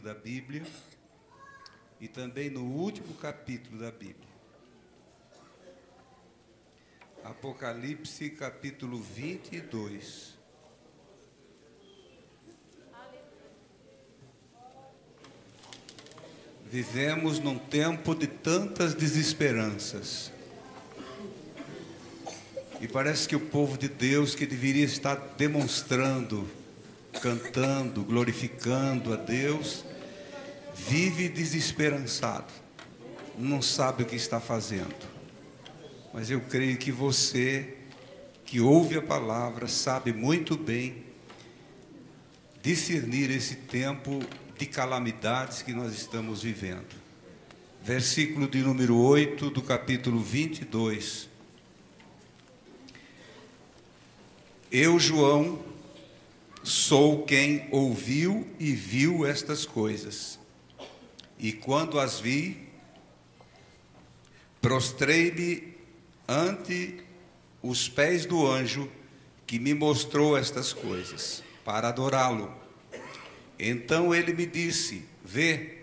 da Bíblia e também no último capítulo da Bíblia. Apocalipse, capítulo 22. Vivemos num tempo de tantas desesperanças. E parece que o povo de Deus, que deveria estar demonstrando, cantando, glorificando a Deus, vive desesperançado, não sabe o que está fazendo. Mas eu creio que você, que ouve a palavra, sabe muito bem discernir esse tempo de calamidades que nós estamos vivendo. Versículo de número 8 do capítulo 22. Eu, João, sou quem ouviu e viu estas coisas. E quando as vi, prostrei-me ante os pés do anjo que me mostrou estas coisas, para adorá-lo. Então ele me disse: vê,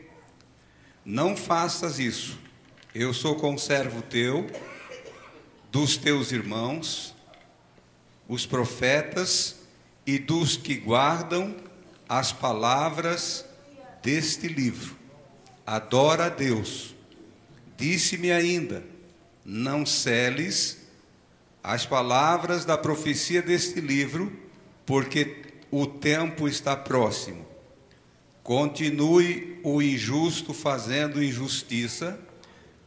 não faças isso. Eu sou conservo teu, dos teus irmãos, os profetas, e dos que guardam as palavras deste livro. Adora a Deus. Disse-me ainda: não seles as palavras da profecia deste livro, porque o tempo está próximo. Continue o injusto fazendo injustiça,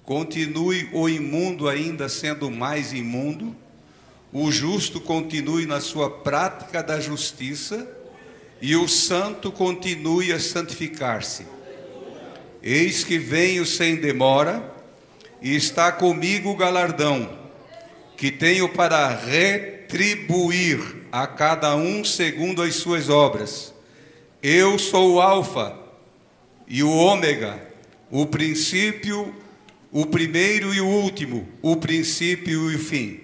continue o imundo ainda sendo mais imundo, o justo continue na sua prática da justiça, e o santo continue a santificar-se. Eis que venho sem demora, e está comigo o galardão, que tenho para retribuir a cada um segundo as suas obras. Eu sou o Alfa e o Ômega, o princípio, o primeiro e o último, o princípio e o fim.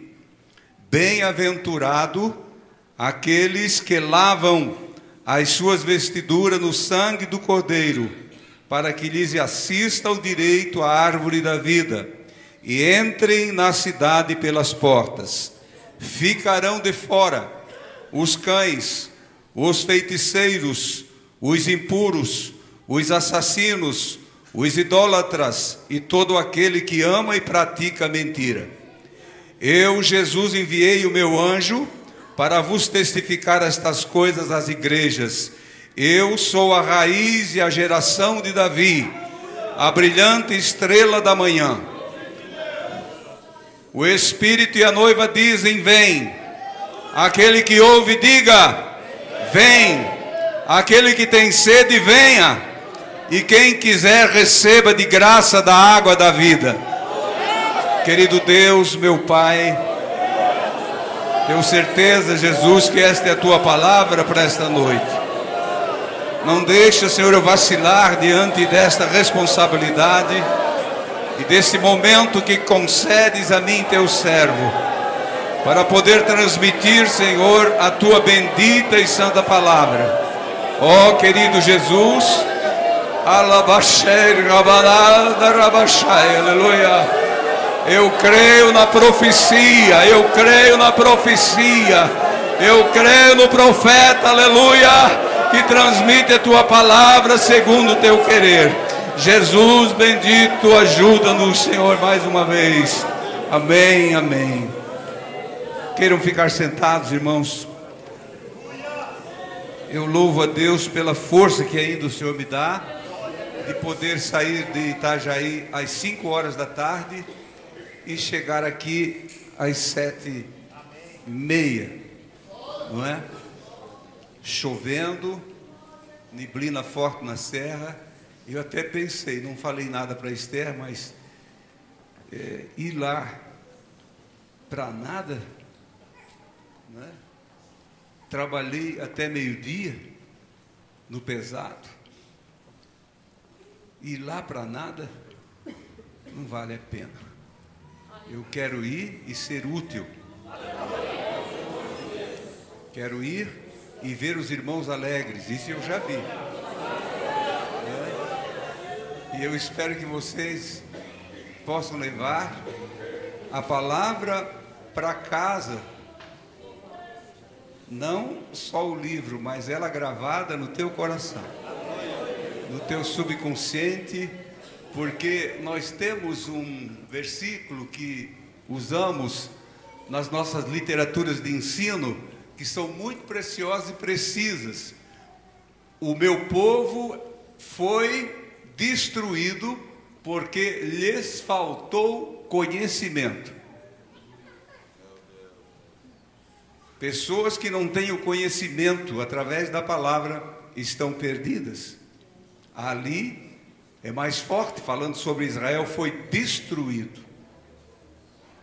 Bem-aventurado aqueles que lavam as suas vestiduras no sangue do Cordeiro, para que lhes assista o direito à árvore da vida, e entrem na cidade pelas portas. Ficarão de fora os cães, os feiticeiros, os impuros, os assassinos, os idólatras e todo aquele que ama e pratica mentira. Eu, Jesus, enviei o meu anjo para vos testificar estas coisas às igrejas. Eu sou a raiz e a geração de Davi, a brilhante estrela da manhã. O Espírito e a noiva dizem: vem. Aquele que ouve, diga: vem. Aquele que tem sede, venha. E quem quiser, receba de graça da água da vida. Querido Deus, meu Pai, tenho certeza, Jesus, que esta é a Tua palavra para esta noite. Não deixa, Senhor, eu vacilar diante desta responsabilidade e desse momento que concedes a mim, Teu servo, para poder transmitir, Senhor, a Tua bendita e santa palavra. Ó querido Jesus, aleluia. Eu creio na profecia, eu creio na profecia, eu creio no profeta, aleluia, que transmite a Tua palavra segundo o Teu querer. Jesus bendito, ajuda-nos, Senhor, mais uma vez. Amém, amém. Queiram ficar sentados, irmãos. Eu louvo a Deus pela força que ainda o Senhor me dá de poder sair de Itajaí às 5 horas da tarde e chegar aqui às 7h30, não é? Chovendo, neblina forte na serra. Eu até pensei, não falei nada para Esther, mas ir lá para nada, não é? Trabalhei até meio-dia no pesado. Ir lá para nada não vale a pena. Eu quero ir e ser útil. Quero ir e ver os irmãos alegres. Isso eu já vi. E eu espero que vocês possam levar a palavra para casa. Não só o livro, mas ela gravada no teu coração, no teu subconsciente, porque nós temos um versículo que usamos nas nossas literaturas de ensino, que são muito preciosas e precisas. O meu povo foi destruído porque lhes faltou conhecimento. Pessoas que não têm o conhecimento através da palavra estão perdidas. Ali é mais forte, falando sobre Israel, foi destruído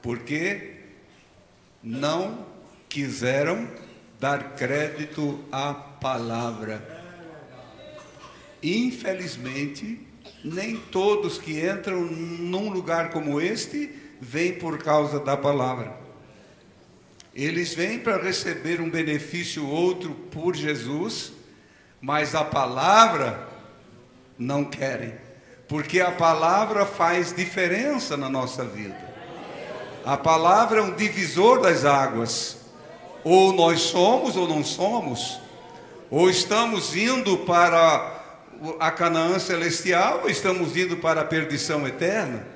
porque não quiseram dar crédito à palavra. Infelizmente, nem todos que entram num lugar como este vêm por causa da palavra. Eles vêm para receber um benefício ou outro por Jesus, mas a palavra não querem, porque a palavra faz diferença na nossa vida. A palavra é um divisor das águas. Ou nós somos ou não somos, ou estamos indo para a Canaã celestial, ou estamos indo para a perdição eterna.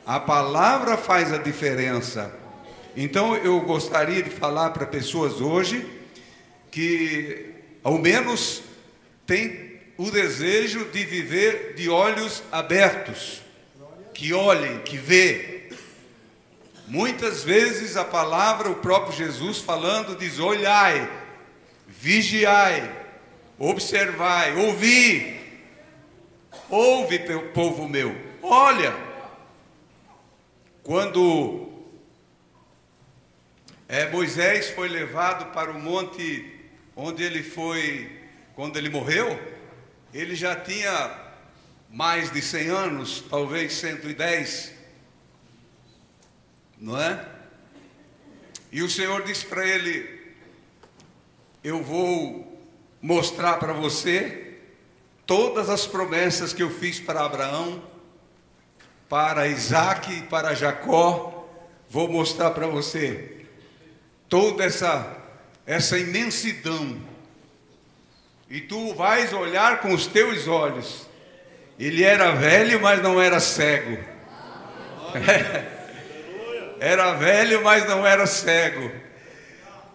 A palavra faz a diferença. Então eu gostaria de falar para pessoas hoje que ao menos tem o desejo de viver de olhos abertos, que olhem, que vê. Muitas vezes a palavra, o próprio Jesus falando, diz: olhai, vigiai, observai, ouvi. Ouve, povo meu, olha. Quando Moisés foi levado para o monte onde ele foi, quando ele morreu, ele já tinha mais de 100 anos, talvez 110, não é? E o Senhor disse para ele: eu vou mostrar para você todas as promessas que eu fiz para Abraão, para Isaac e para Jacó. Vou mostrar para você toda essa imensidão, e tu vais olhar com os teus olhos. Ele era velho, mas não era cego. Era velho, mas não era cego.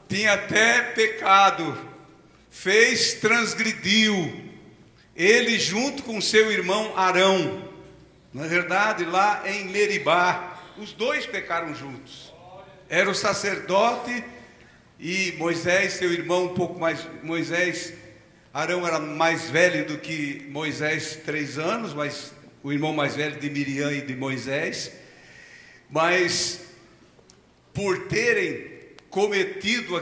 Tinha até pecado, transgrediu. Ele junto com seu irmão Arão, na verdade lá em Meribá, os dois pecaram juntos. Era o sacerdote e Moisés, seu irmão, um pouco mais. Arão era mais velho do que Moisés, 3 anos, mas o irmão mais velho de Miriam e de Moisés. Mas por terem cometido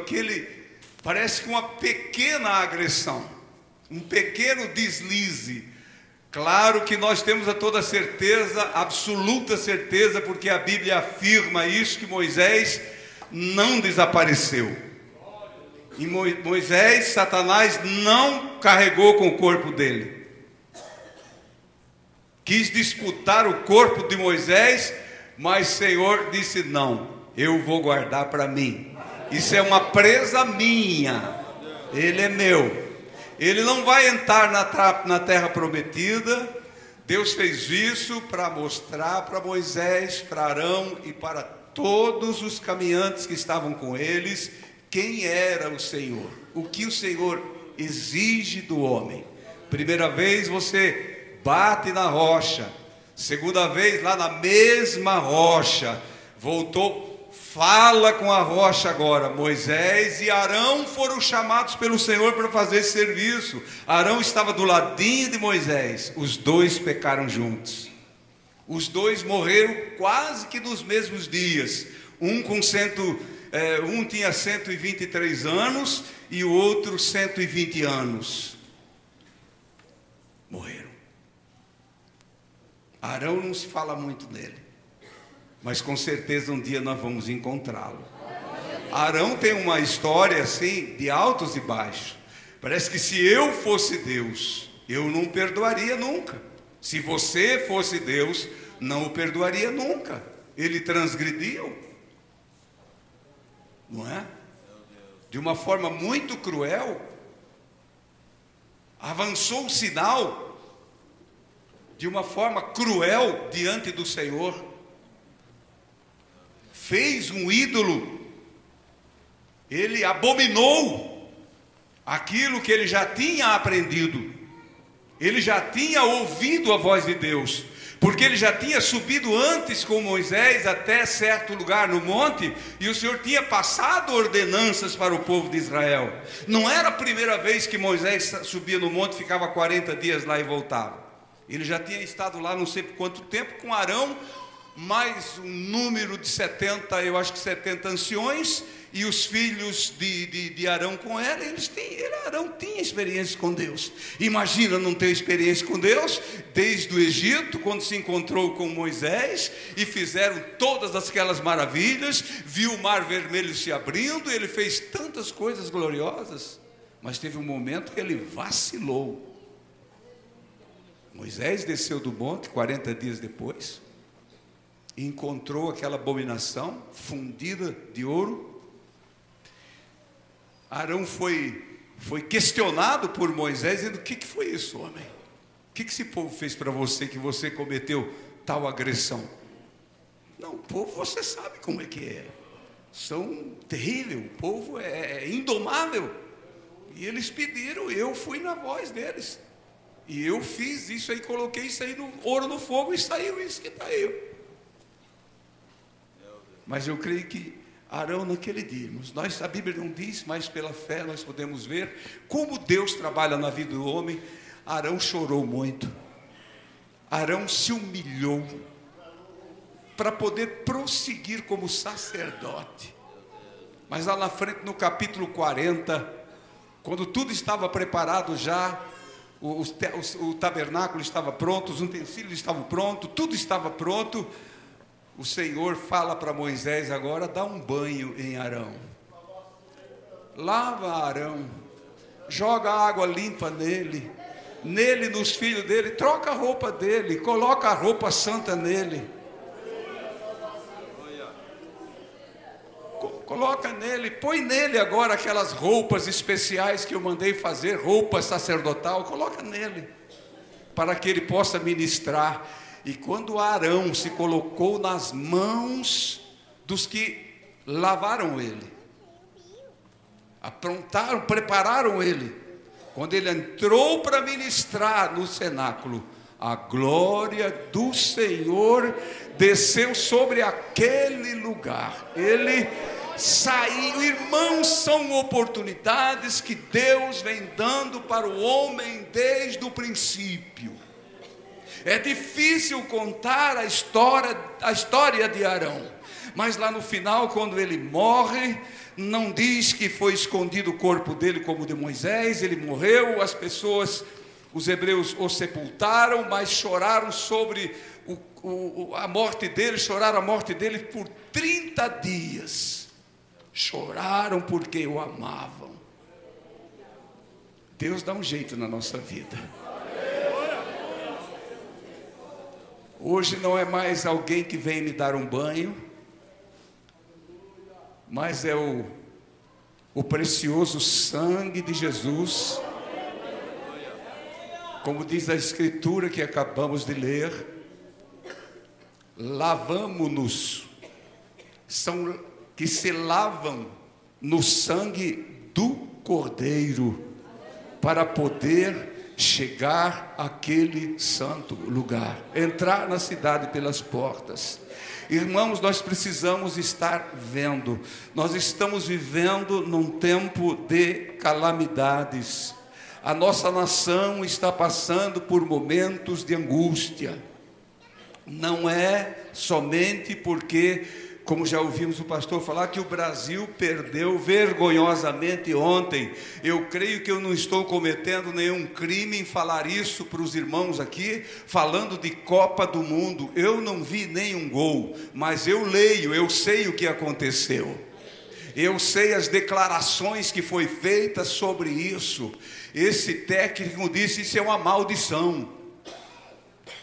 parece que uma pequena agressão, um pequeno deslize. Claro que nós temos a toda certeza, absoluta certeza, porque a Bíblia afirma isso, que Moisés não desapareceu. E Moisés, Satanás não carregou com o corpo dele. Quis disputar o corpo de Moisés, mas o Senhor disse: não, eu vou guardar para mim. Isso é uma presa minha. Ele é meu. Ele não vai entrar na terra prometida. Deus fez isso para mostrar para Moisés, para Arão e para todos os caminhantes que estavam com eles quem era o Senhor, o que o Senhor exige do homem. Primeira vez você bate na rocha, segunda vez lá na mesma rocha, voltou. Fala com a rocha agora. Moisés e Arão foram chamados pelo Senhor para fazer esse serviço. Arão estava do ladinho de Moisés. Os dois pecaram juntos. Os dois morreram quase que nos mesmos dias. Um tinha 123 anos e o outro 120 anos. Morreram. Arão não se fala muito nele, mas com certeza um dia nós vamos encontrá-lo. Arão tem uma história assim, de altos e baixos. Parece que se eu fosse Deus, eu não perdoaria nunca. Se você fosse Deus, não o perdoaria nunca. Ele transgrediu, não é? De uma forma muito cruel. Avançou o sinal de uma forma cruel diante do Senhor. Fez um ídolo. Ele abominou aquilo que ele já tinha aprendido. Ele já tinha ouvido a voz de Deus, porque ele já tinha subido antes com Moisés até certo lugar no monte, e o Senhor tinha passado ordenanças para o povo de Israel. Não era a primeira vez que Moisés subia no monte, ficava 40 dias lá e voltava. Ele já tinha estado lá não sei por quanto tempo com Arão, mais um número de 70, eu acho que 70 anciões, e os filhos de Arão com ela. Arão tinha experiência com Deus. Imagina não ter experiência com Deus, desde o Egito, quando se encontrou com Moisés, e fizeram todas aquelas maravilhas, viu o mar vermelho se abrindo, ele fez tantas coisas gloriosas, mas teve um momento que ele vacilou. Moisés desceu do monte 40 dias depois, e encontrou aquela abominação fundida de ouro. Arão foi questionado por Moisés, dizendo: o que foi isso, homem? O que esse povo fez para você, que você cometeu tal agressão? Não, o povo, você sabe como é que é. São terríveis, o povo é indomável. E eles pediram, eu fui na voz deles. E eu fiz isso aí, coloquei isso aí no ouro no fogo, e saiu isso que saiu. Mas eu creio que Arão naquele dia, irmãos, a Bíblia não diz, mas pela fé nós podemos ver como Deus trabalha na vida do homem. Arão chorou muito. Arão se humilhou para poder prosseguir como sacerdote. Mas lá na frente, no capítulo 40, quando tudo estava preparado já, o tabernáculo estava pronto, os utensílios estavam prontos, tudo estava pronto, o Senhor fala para Moisés agora: dá um banho em Arão, lava Arão, joga água limpa nele, nos filhos dele, troca a roupa dele, coloca a roupa santa nele, coloca nele, põe nele agora aquelas roupas especiais que eu mandei fazer, roupa sacerdotal, coloca nele, para que ele possa ministrar. E quando Arão se colocou nas mãos dos que lavaram ele, aprontaram, prepararam ele, quando ele entrou para ministrar no cenáculo, a glória do Senhor desceu sobre aquele lugar. Ele saiu. Irmãos, são oportunidades que Deus vem dando para o homem desde o princípio. É difícil contar a história de Arão, mas lá no final, quando ele morre, não diz que foi escondido o corpo dele como o de Moisés. Ele morreu, as pessoas, os hebreus o sepultaram, mas choraram sobre a morte dele, choraram a morte dele por 30 dias, choraram porque o amavam. Deus dá um jeito na nossa vida. Hoje não é mais alguém que vem me dar um banho, mas é o precioso sangue de Jesus. Como diz a Escritura que acabamos de ler, lavamo-nos, são que se lavam no sangue do Cordeiro, para poder chegar àquele santo lugar, entrar na cidade pelas portas. Irmãos, nós precisamos estar vendo. Nós estamos vivendo num tempo de calamidades. A nossa nação está passando por momentos de angústia. Não é somente porque, como já ouvimos o pastor falar, que o Brasil perdeu vergonhosamente ontem. Eu creio que eu não estou cometendo nenhum crime em falar isso para os irmãos aqui, falando de Copa do Mundo. Eu não vi nenhum gol, mas eu leio, eu sei o que aconteceu. Eu sei as declarações que foi feitas sobre isso. Esse técnico disse: isso é uma maldição.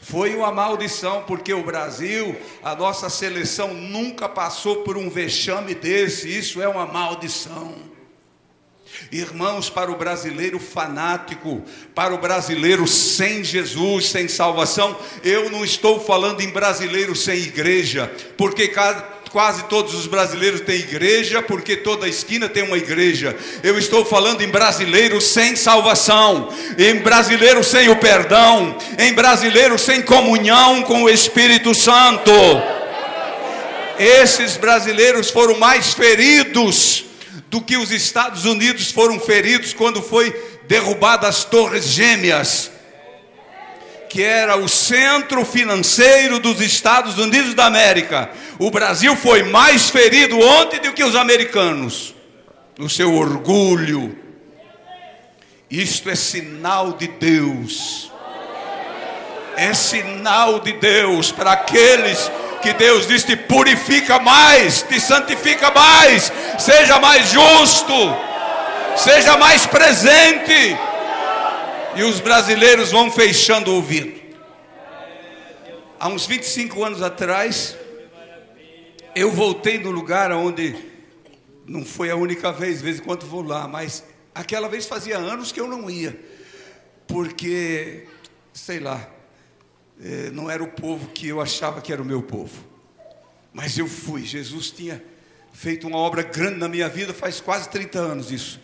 Foi uma maldição, porque o Brasil, a nossa seleção nunca passou por um vexame desse. Isso é uma maldição. Irmãos, para o brasileiro fanático, para o brasileiro sem Jesus, sem salvação, eu não estou falando em brasileiro sem igreja, porque quase todos os brasileiros têm igreja, porque toda esquina tem uma igreja. Eu estou falando em brasileiro sem salvação, em brasileiro sem o perdão, em brasileiro sem comunhão com o Espírito Santo. Esses brasileiros foram mais feridos do que os Estados Unidos foram feridos quando foi derrubada as Torres Gêmeas, que era o centro financeiro dos Estados Unidos da América. O Brasil foi mais ferido ontem do que os americanos, no seu orgulho. Isto é sinal de Deus. É sinal de Deus para aqueles que Deus diz: te purifica mais, te santifica mais, seja mais justo, seja mais presente. E os brasileiros vão fechando o ouvido. Há uns 25 anos atrás, eu voltei no lugar onde, não foi a única vez, de vez em quando vou lá, mas aquela vez fazia anos que eu não ia, porque, sei lá, não era o povo que eu achava que era o meu povo. Mas eu fui. Jesus tinha feito uma obra grande na minha vida, faz quase 30 anos isso.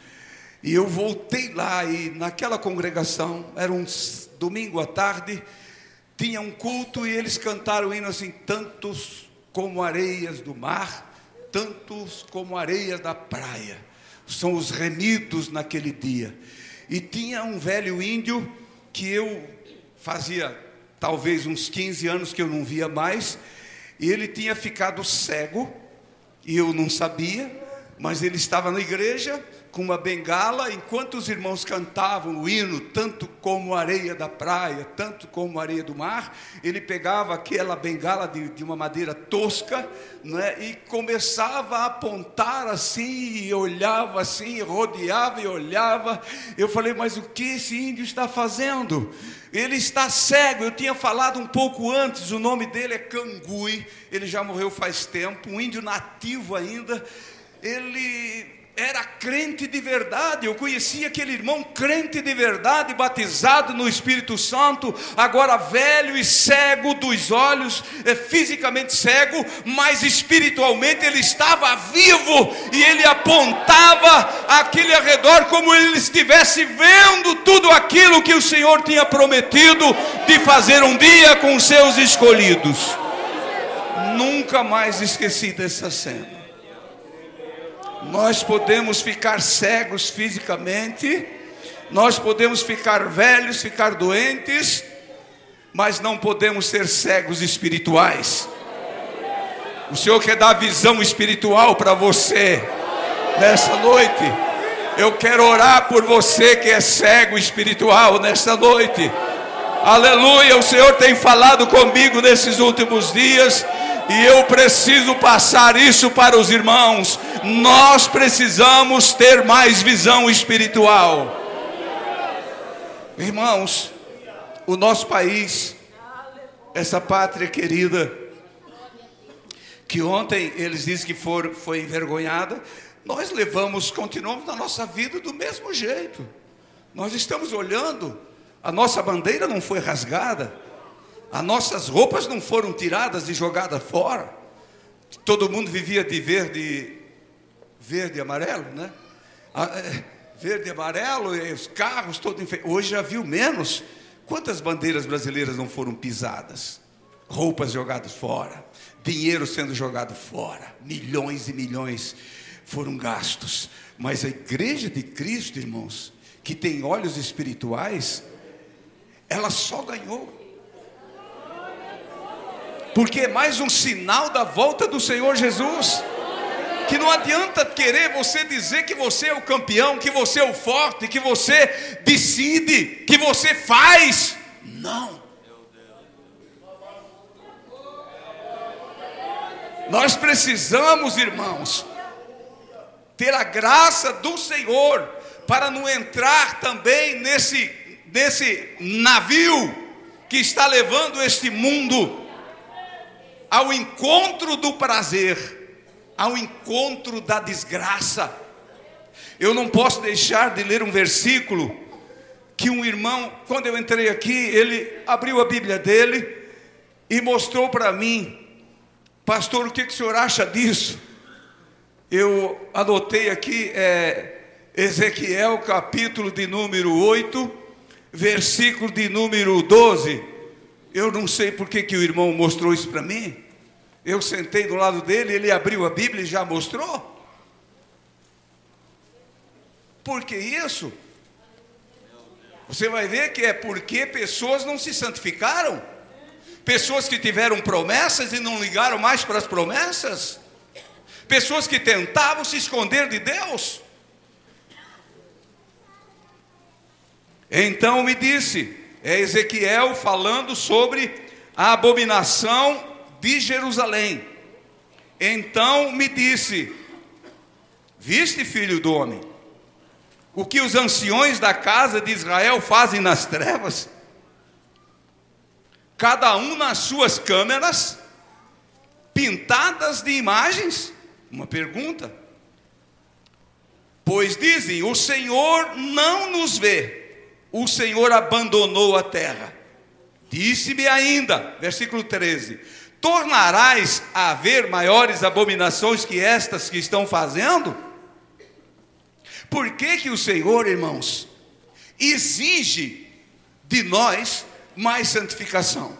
E eu voltei lá, e naquela congregação, era um domingo à tarde, tinha um culto, e eles cantaram o hino assim: tantos como areias do mar, tantos como areias da praia, são os remidos naquele dia. E tinha um velho índio, que eu fazia talvez uns 15 anos que eu não via mais, e ele tinha ficado cego, e eu não sabia, mas ele estava na igreja com uma bengala, enquanto os irmãos cantavam o hino, tanto como a areia da praia, tanto como a areia do mar, ele pegava aquela bengala de uma madeira tosca, né, e começava a apontar assim, e olhava assim, rodeava e olhava. Eu falei: mas o que esse índio está fazendo? Ele está cego. Eu tinha falado um pouco antes, o nome dele é Cangui, ele já morreu faz tempo, um índio nativo ainda. Ele era crente de verdade. Eu conhecia aquele irmão crente de verdade, batizado no Espírito Santo, agora velho e cego dos olhos, fisicamente cego, mas espiritualmente ele estava vivo, e ele apontava aquele ao redor como ele estivesse vendo tudo aquilo que o Senhor tinha prometido de fazer um dia com os seus escolhidos. Nunca mais esqueci dessa cena. Nós podemos ficar cegos fisicamente, nós podemos ficar velhos, ficar doentes, mas não podemos ser cegos espirituais. O Senhor quer dar visão espiritual para você nessa noite. Eu quero orar por você que é cego espiritual nessa noite. Aleluia. O Senhor tem falado comigo nesses últimos dias, e eu preciso passar isso para os irmãos. Nós precisamos ter mais visão espiritual. Irmãos, o nosso país, essa pátria querida, que ontem eles dizem que foi envergonhada, nós continuamos na nossa vida do mesmo jeito. Nós estamos olhando, a nossa bandeira não foi rasgada, as nossas roupas não foram tiradas e jogadas fora. Todo mundo vivia de verde e amarelo, né? Verde e amarelo, e os carros todos enfeitados. Hoje já viu menos. Quantas bandeiras brasileiras não foram pisadas? Roupas jogadas fora, dinheiro sendo jogado fora, milhões e milhões foram gastos. Mas a igreja de Cristo, irmãos, que tem olhos espirituais, ela só ganhou. Porque é mais um sinal da volta do Senhor Jesus. Que não adianta querer você dizer que você é o campeão, que você é o forte, que você decide, que você faz. Não. Nós precisamos, irmãos, ter a graça do Senhor para não entrar também nesse navio que está levando este mundo ao encontro do prazer, ao encontro da desgraça. Eu não posso deixar de ler um versículo que um irmão, quando eu entrei aqui, ele abriu a Bíblia dele e mostrou para mim. Pastor, o que o senhor acha disso? Eu anotei aqui, Ezequiel, capítulo de número 8, versículo de número 12. Eu não sei por que o irmão mostrou isso para mim. Eu sentei do lado dele, ele abriu a Bíblia e já mostrou. Por que isso? Você vai ver que é porque pessoas não se santificaram. Pessoas que tiveram promessas e não ligaram mais para as promessas. Pessoas que tentavam se esconder de Deus. Então me disse, é Ezequiel falando sobre a abominação de Jerusalém. Então me disse: viste, filho do homem, o que os anciões da casa de Israel fazem nas trevas? Cada um nas suas câmeras, pintadas de imagens? Uma pergunta. Pois dizem: o Senhor não nos vê, o Senhor abandonou a terra. Disse-me ainda, versículo 13: tornarás a haver maiores abominações que estas que estão fazendo? Por que o Senhor, irmãos, exige de nós mais santificação?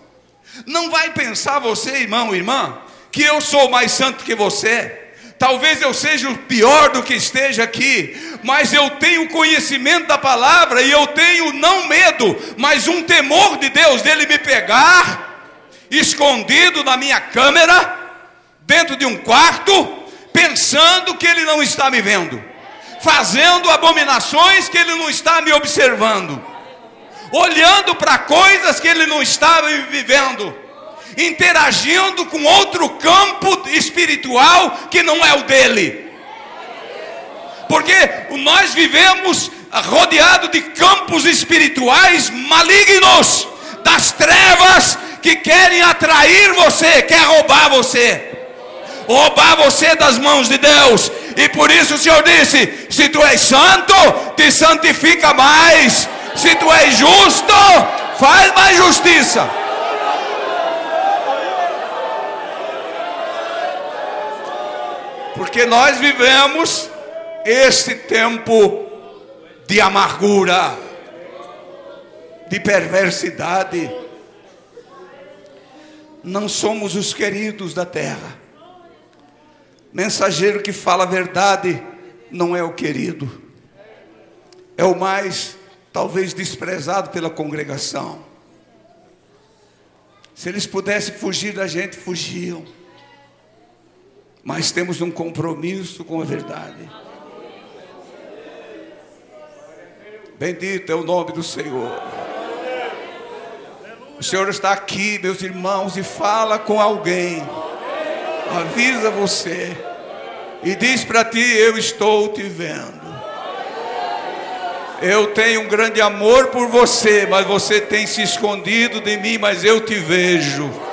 Não vai pensar você, irmão, irmã, que eu sou mais santo que você. Talvez eu seja o pior do que esteja aqui, mas eu tenho conhecimento da palavra e eu tenho não medo, mas um temor de Deus, dele me pegar escondido na minha câmera, dentro de um quarto, pensando que ele não está me vendo, fazendo abominações que ele não está me observando, olhando para coisas que ele não está vivendo, interagindo com outro campo espiritual que não é o dele. Porque nós vivemos rodeado de campos espirituais malignos, das trevas, que querem atrair você, quer roubar você das mãos de Deus. E por isso o Senhor disse: se tu és santo, te santifica mais. Se tu és justo, faz mais justiça. Porque nós vivemos este tempo de amargura, de perversidade. Não somos os queridos da terra. Mensageiro que fala a verdade não é o querido, é o mais, talvez, desprezado pela congregação. Se eles pudessem fugir da gente, fugiam. Mas temos um compromisso com a verdade. Bendito é o nome do Senhor. O Senhor está aqui, meus irmãos, e fala com alguém. Avisa você e diz para ti: eu estou te vendo. Eu tenho um grande amor por você, mas você tem se escondido de mim, mas eu te vejo.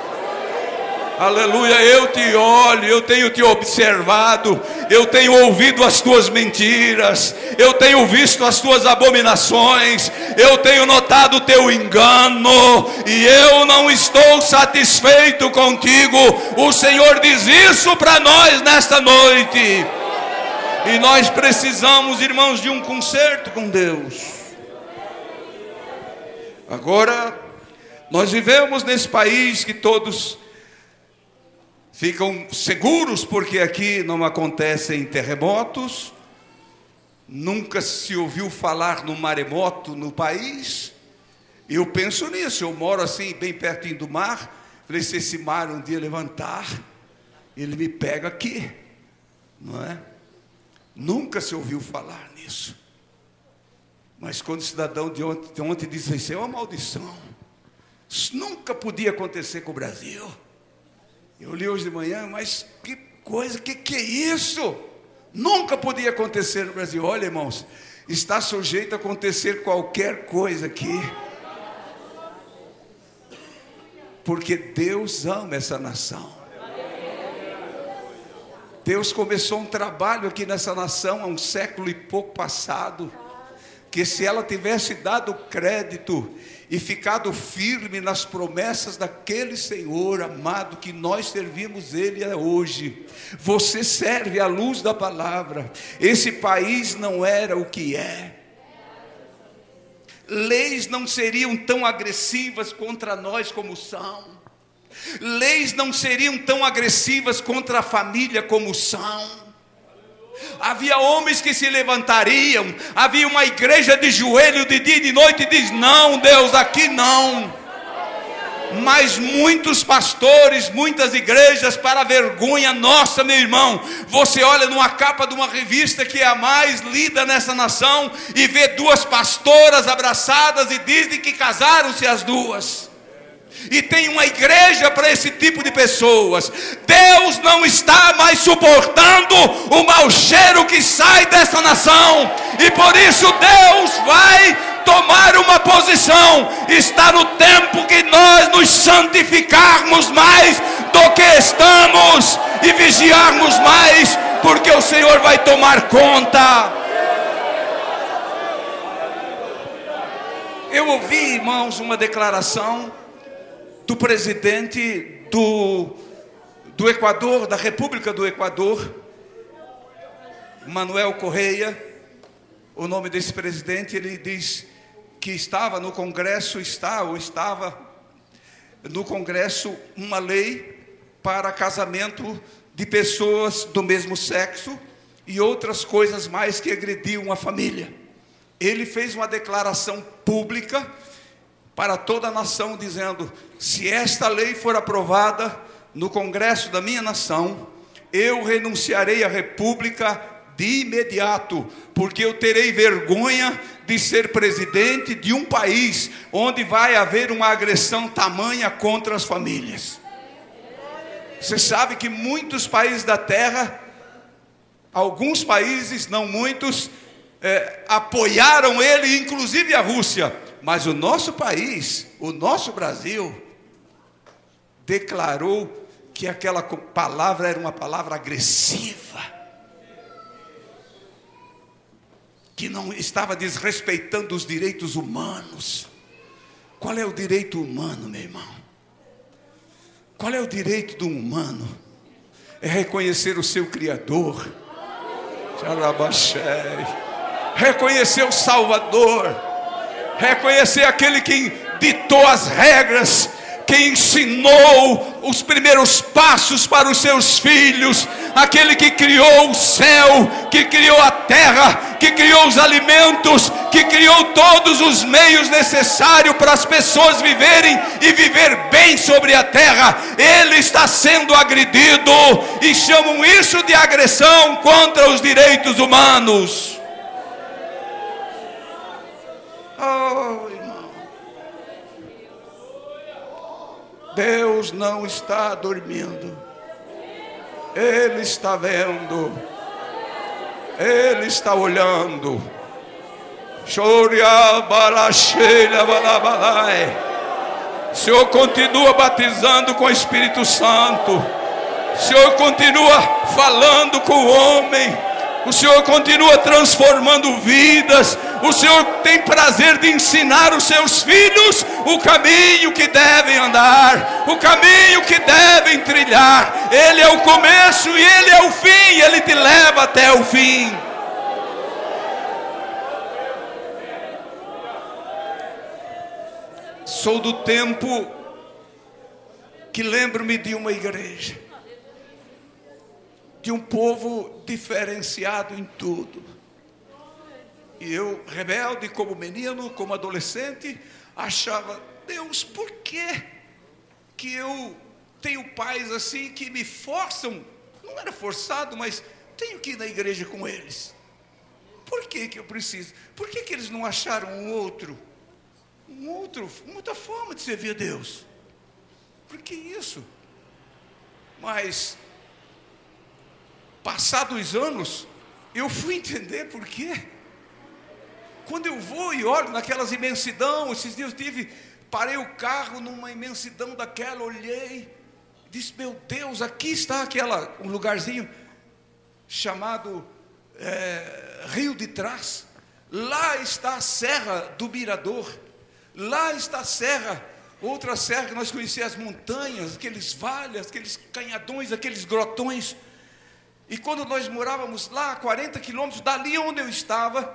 Aleluia, eu te olho, eu tenho te observado, eu tenho ouvido as tuas mentiras, eu tenho visto as tuas abominações, eu tenho notado o teu engano, e eu não estou satisfeito contigo. O Senhor diz isso para nós nesta noite. E nós precisamos, irmãos, de um conserto com Deus. Agora, nós vivemos nesse país que todos ficam seguros, porque aqui não acontecem terremotos. Nunca se ouviu falar no maremoto no país. Eu penso nisso, eu moro assim bem pertinho do mar. Falei, se esse mar um dia levantar, ele me pega aqui, não é? Nunca se ouviu falar nisso. Mas quando o cidadão de ontem disse: isso é uma maldição, isso nunca podia acontecer com o Brasil. Eu li hoje de manhã: mas que coisa, que é isso? Nunca podia acontecer no Brasil. Olha, irmãos, está sujeito a acontecer qualquer coisa aqui. porque Deus ama essa nação. Deus começou um trabalho aqui nessa nação há um século e pouco passado, que se ela tivesse dado crédito e ficado firme nas promessas daquele Senhor amado que nós servimos Ele hoje. Você serve à luz da palavra. Esse país não era o que é. Leis não seriam tão agressivas contra nós como são. Leis não seriam tão agressivas contra a família como são. Havia homens que se levantariam, havia uma igreja de joelho de dia e de noite e diz: não, Deus, aqui não. Mas muitos pastores, muitas igrejas, para vergonha nossa, meu irmão, você olha numa capa de uma revista que é a mais lida nessa nação e vê duas pastoras abraçadas e dizem que casaram-se as duas. E tem uma igreja para esse tipo de pessoas. Deus não está mais suportando o mau cheiro que sai dessa nação, e por isso Deus vai tomar uma posição. Está no tempo que nós nos santificarmos mais do que estamos e vigiarmos mais, porque o Senhor vai tomar conta. Eu ouvi, irmãos, uma declaração do presidente do Equador, da República do Equador, Manuel Correia. O nome desse presidente, ele diz que estava no Congresso, estava no Congresso uma lei para casamento de pessoas do mesmo sexo e outras coisas mais que agrediam a família. Ele fez uma declaração pública para toda a nação, dizendo: se esta lei for aprovada no Congresso da minha nação, eu renunciarei à República de imediato, porque eu terei vergonha de ser presidente de um país onde vai haver uma agressão tamanha contra as famílias. Você sabe que muitos países da terra, alguns países, não muitos, apoiaram ele, inclusive a Rússia. Mas o nosso país, o nosso Brasil, declarou que aquela palavra era uma palavra agressiva, que não estava desrespeitando os direitos humanos. Qual é o direito humano, meu irmão? Qual é o direito do humano? É reconhecer o seu Criador, reconhecer o Salvador, reconhecer aquele que ditou as regras, que ensinou os primeiros passos para os seus filhos, aquele que criou o céu, que criou a terra, que criou os alimentos, que criou todos os meios necessários para as pessoas viverem e viver bem sobre a terra. Ele está sendo agredido e chamam isso de agressão contra os direitos humanos. Oh, irmão, Deus não está dormindo, Ele está vendo, Ele está olhando. O Senhor continua batizando com o Espírito Santo, o Senhor continua falando com o homem, o Senhor continua transformando vidas. O Senhor tem prazer de ensinar os seus filhos o caminho que devem andar, o caminho que devem trilhar. Ele é o começo e Ele é o fim, Ele te leva até o fim. Sou do tempo que lembro-me de uma igreja, de um povo diferenciado em tudo. E eu, rebelde, como menino, como adolescente, achava: Deus, por que eu tenho pais assim que me forçam? Não era forçado, mas tenho que ir na igreja com eles. Por que eu preciso? Por que eles não acharam outra forma de servir a Deus? Por que isso? Mas, passados os anos, eu fui entender por quê. Quando eu vou e olho naquelas imensidão, esses dias eu estive parei o carro numa imensidão daquela, olhei, disse, meu Deus, aqui está um lugarzinho chamado Rio de Trás. Lá está a Serra do Mirador. Lá está a serra, outra serra que nós conhecemos, as montanhas, aqueles vales, aqueles canhadões, aqueles grotões. E quando nós morávamos lá, a 40 quilômetros dali onde eu estava,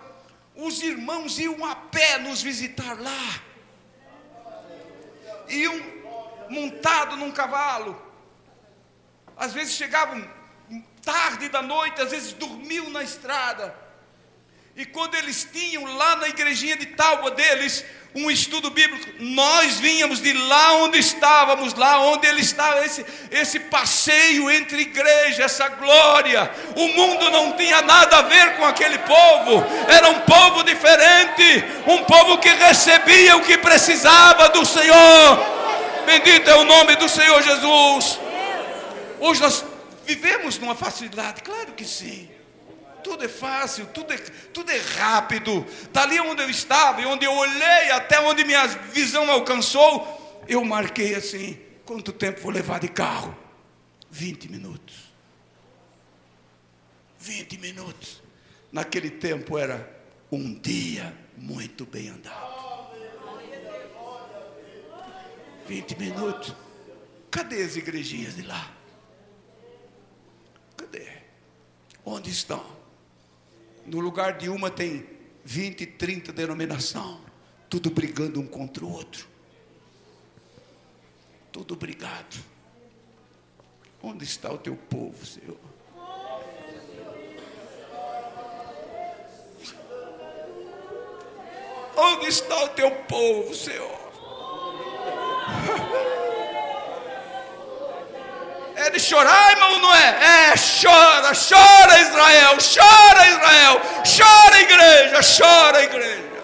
os irmãos iam a pé nos visitar lá. Iam montado num cavalo. Às vezes chegavam tarde da noite, às vezes dormiam na estrada. E quando eles tinham lá na igrejinha de tábua deles um estudo bíblico, nós vínhamos de lá onde estávamos, lá onde ele estava, esse passeio entre igreja, essa glória. O mundo não tinha nada a ver com aquele povo, era um povo diferente, um povo que recebia o que precisava do Senhor. Bendito é o nome do Senhor Jesus. Hoje nós vivemos numa facilidade, claro que sim. Tudo é fácil, tudo é rápido. Dali onde eu estava e onde eu olhei até onde minha visão alcançou, eu marquei assim, quanto tempo vou levar de carro? 20 minutos. 20 minutos. Naquele tempo era um dia muito bem andado. 20 minutos. Cadê as igrejinhas de lá? Cadê? Onde estão? No lugar de uma tem 20, 30 denominação, tudo brigando um contra o outro. Tudo brigado. Onde está o teu povo, Senhor? Onde está o teu povo, Senhor? É de chorar, irmão, não é? Chora, chora Israel, chora Israel, chora igreja, chora igreja.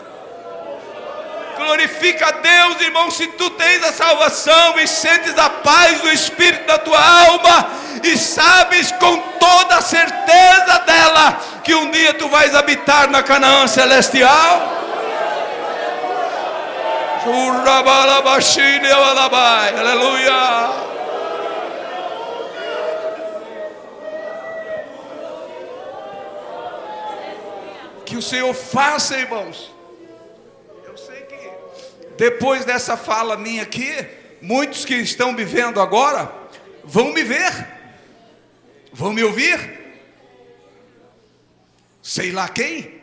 Glorifica a Deus, irmão, se tu tens a salvação e sentes a paz do Espírito da tua alma e sabes com toda a certeza dela que um dia tu vais habitar na Canaã celestial. Aleluia. Que o Senhor faça, irmãos. Eu sei que depois dessa fala minha aqui, muitos que estão me vendo agora vão me ver, vão me ouvir. Sei lá quem.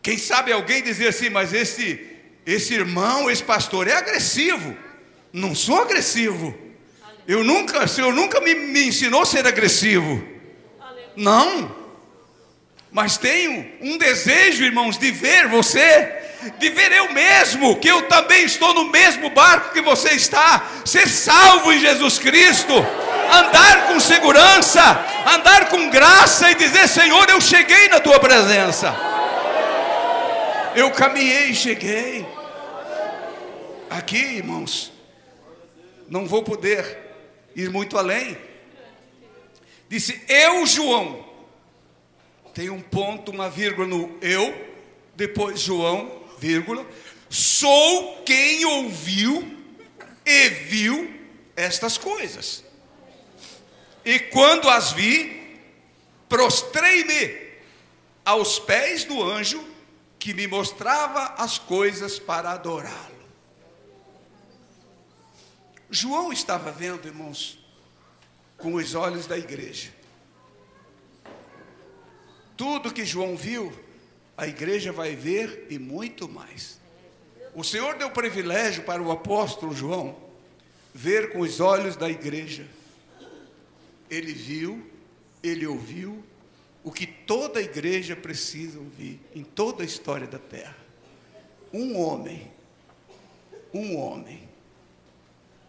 Quem sabe alguém dizer assim, mas esse irmão, esse pastor é agressivo. Não sou agressivo. O Senhor nunca me ensinou a ser agressivo. Não. Mas tenho um desejo, irmãos, de ver você, de ver eu mesmo, que eu também estou no mesmo barco que você está, ser salvo em Jesus Cristo, andar com segurança, andar com graça e dizer, Senhor, eu cheguei na tua presença. Eu caminhei e cheguei. Aqui, irmãos, não vou poder ir muito além. Disse, eu, João. Tem um ponto, uma vírgula no eu, depois João, vírgula. Sou quem ouviu e viu estas coisas. E quando as vi, prostrei-me aos pés do anjo que me mostrava as coisas para adorá-lo. João estava vendo, irmãos, com os olhos da igreja. Tudo que João viu, a igreja vai ver e muito mais. O Senhor deu privilégio para o apóstolo João ver com os olhos da igreja. Ele viu, ele ouviu o que toda a igreja precisa ouvir em toda a história da terra. Um homem,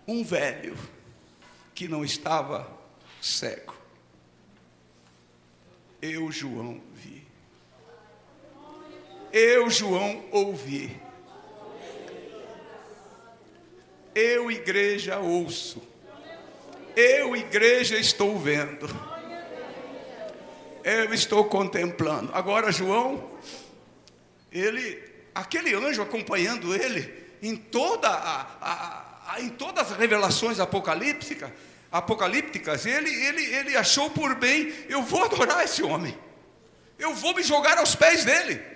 um velho que não estava cego. Eu, João, vi. Eu, João, ouvi. Eu, igreja, ouço. Eu, igreja, estou vendo. Eu estou contemplando. Agora, João, aquele anjo acompanhando ele, em todas as revelações apocalípticas, ele achou por bem: eu vou adorar esse homem, eu vou me jogar aos pés dele.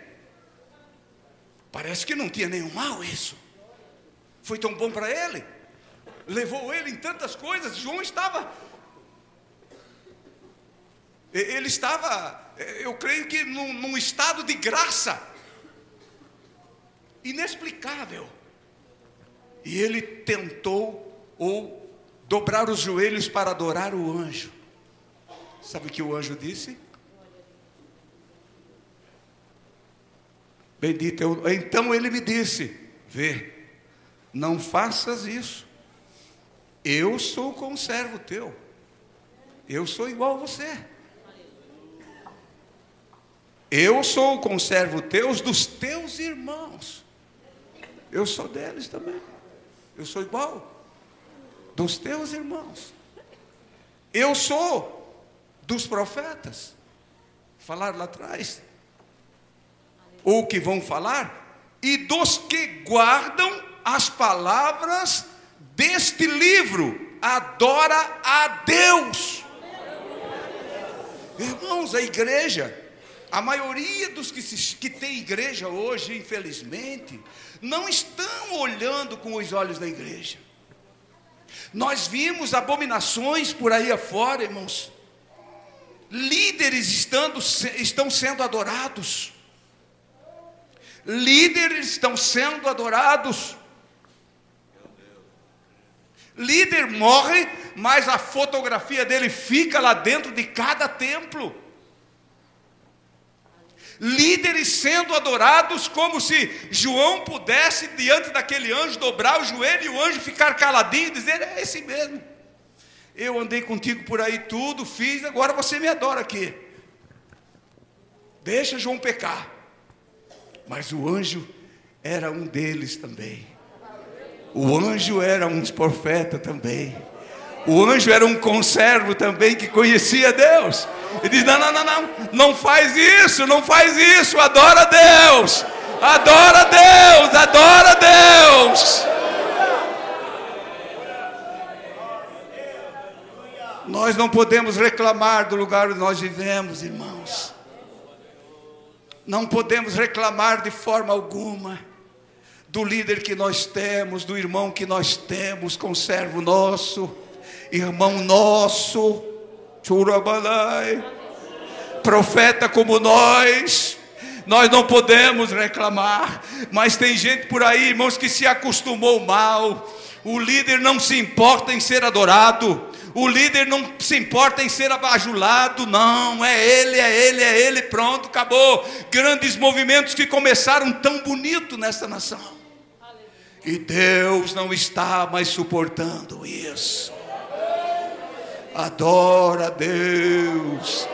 Parece que não tinha nenhum mal isso. Foi tão bom para ele, levou ele em tantas coisas. João estava, eu creio que num estado de graça inexplicável. E ele tentou dobrar os joelhos para adorar o anjo. Sabe o que o anjo disse? Bendito. Então ele me disse: vê, não faças isso. Eu sou conservo teu. Eu sou igual a você. Eu sou o conservo teu dos teus irmãos. Eu sou deles também. Eu sou igual dos teus irmãos. Eu sou dos profetas. Falaram lá atrás. Ou que vão falar. E dos que guardam as palavras deste livro. Adora a Deus. Irmãos, a igreja, a maioria dos que tem igreja hoje, infelizmente, não estão olhando com os olhos da igreja. Nós vimos abominações por aí afora, irmãos. Líderes estão sendo adorados. Líderes estão sendo adorados. Líder morre, mas a fotografia dele fica lá dentro de cada templo. Líderes sendo adorados, como se João pudesse, diante daquele anjo, dobrar o joelho e o anjo ficar caladinho e dizer: é esse mesmo. Eu andei contigo por aí tudo, fiz, agora você me adora aqui. Deixa João pecar. Mas o anjo era um deles também. O anjo era um profeta também. O anjo era um conservo também que conhecia Deus. E diz: não faz isso, não faz isso, adora a Deus, adora a Deus, adora a Deus. Nós não podemos reclamar do lugar onde nós vivemos, irmãos. Não podemos reclamar de forma alguma do líder que nós temos, do irmão que nós temos, conservo nosso, irmão nosso, churabalai, profeta como nós não podemos reclamar. Mas tem gente por aí, irmãos, que se acostumou mal. O líder não se importa em ser adorado, o líder não se importa em ser abajulado. Não, é ele, pronto, acabou. Grandes movimentos que começaram tão bonito nessa nação, e Deus não está mais suportando isso. Adora a Deus,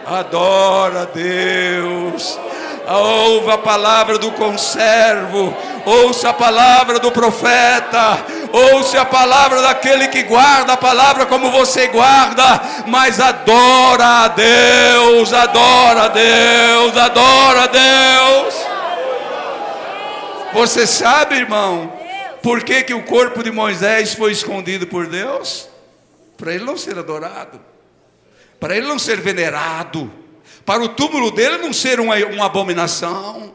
adora a Deus. Ouve a palavra do conservo, ouça a palavra do profeta, ouça a palavra daquele que guarda a palavra como você guarda. Mas adora a Deus, adora a Deus, adora a Deus. Você sabe, irmão, por que o corpo de Moisés foi escondido por Deus? Para ele não ser adorado, para ele não ser venerado, para o túmulo dele não ser uma abominação.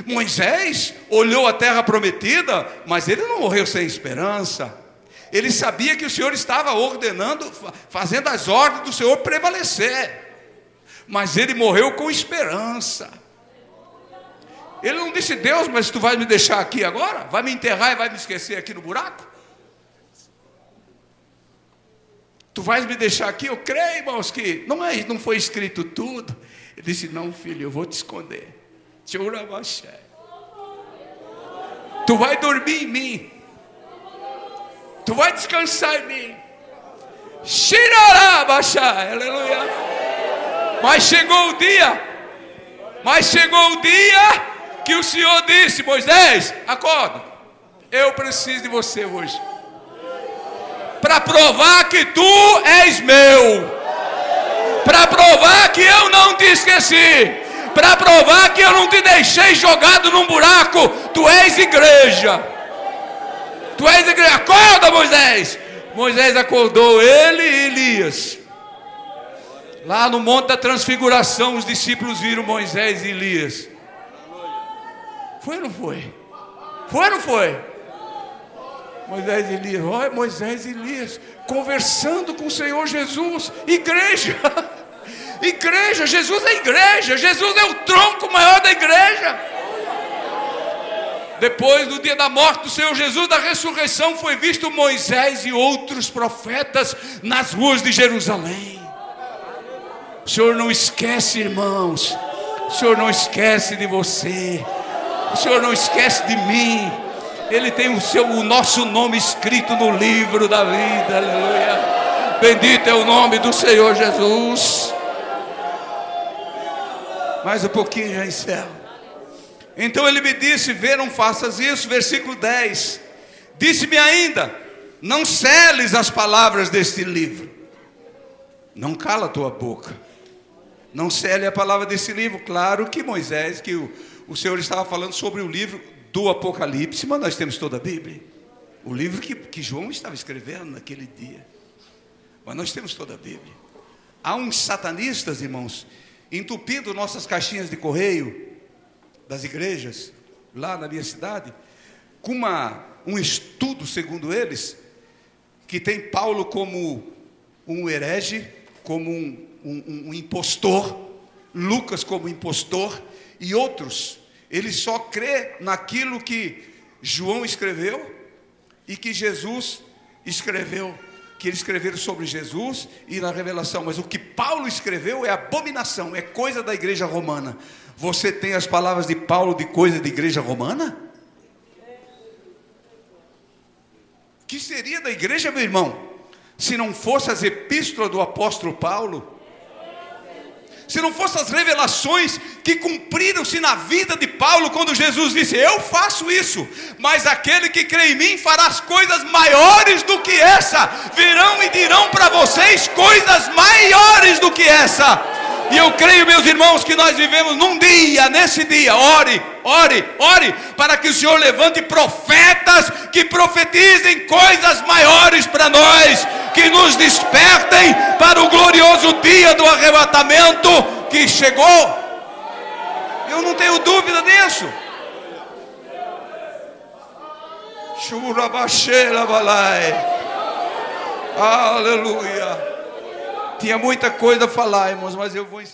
Moisés olhou a terra prometida, mas ele não morreu sem esperança. Ele sabia que o Senhor estava ordenando, fazendo as ordens do Senhor prevalecer, mas ele morreu com esperança. Ele não disse: Deus, mas tu vai me deixar aqui agora? Vai me enterrar e vai me esquecer aqui no buraco? Tu vais me deixar aqui? Eu creio, irmãos, que não foi escrito tudo. Ele disse: não, filho, eu vou te esconder. Tu vai dormir em mim, tu vai descansar em mim. Aleluia. Mas chegou o dia que o Senhor disse: Moisés, acorda, eu preciso de você hoje, para provar que tu és meu, para provar que eu não te esqueci. para provar que eu não te deixei jogado num buraco. Tu és igreja. Tu és igreja. Acorda, Moisés. Moisés acordou, ele e Elias. Lá no Monte da Transfiguração, os discípulos viram Moisés e Elias. Foi ou não foi? Foi ou não foi? Moisés e Elias, olha, Moisés e Elias conversando com o Senhor Jesus. Igreja, igreja, Jesus é igreja, Jesus é o tronco maior da igreja. Depois do dia da morte do Senhor Jesus, da ressurreição, foi visto Moisés e outros profetas nas ruas de Jerusalém. O Senhor não esquece, irmãos, o Senhor não esquece de você, o Senhor não esquece de mim. Ele tem o nosso nome escrito no livro da vida, aleluia. Bendito é o nome do Senhor Jesus. Mais um pouquinho já encerro. Então ele me disse, vê, não faças isso, versículo 10. Disse-me ainda, não seles as palavras deste livro. Não cala a tua boca. Não cele a palavra desse livro. Claro que Moisés, que o Senhor estava falando sobre o livro do Apocalipse, mas nós temos toda a Bíblia. O livro que João estava escrevendo naquele dia. Mas nós temos toda a Bíblia. Há uns satanistas, irmãos, entupindo nossas caixinhas de correio das igrejas, lá na minha cidade, com um estudo, segundo eles, que tem Paulo como um herege, como um impostor, Lucas como impostor, e outros. Ele só crê naquilo que João escreveu e que Jesus escreveu, que eles escreveram sobre Jesus e na revelação. Mas o que Paulo escreveu é abominação, é coisa da igreja romana. Você tem as palavras de Paulo de coisa da igreja romana? O que seria da igreja, meu irmão, se não fosse as epístolas do apóstolo Paulo? Se não fossem as revelações que cumpriram-se na vida de Paulo, quando Jesus disse, eu faço isso, mas aquele que crê em mim fará as coisas maiores do que essa, virão e dirão para vocês coisas maiores do que essa. E eu creio, meus irmãos, que nós vivemos num dia, nesse dia, ore, para que o Senhor levante profetas que profetizem coisas maiores para nós, que nos despertem para o glorioso dia do arrebatamento que chegou. Eu não tenho dúvida disso. Aleluia. Tinha muita coisa a falar, irmãos, mas eu vou encerrar.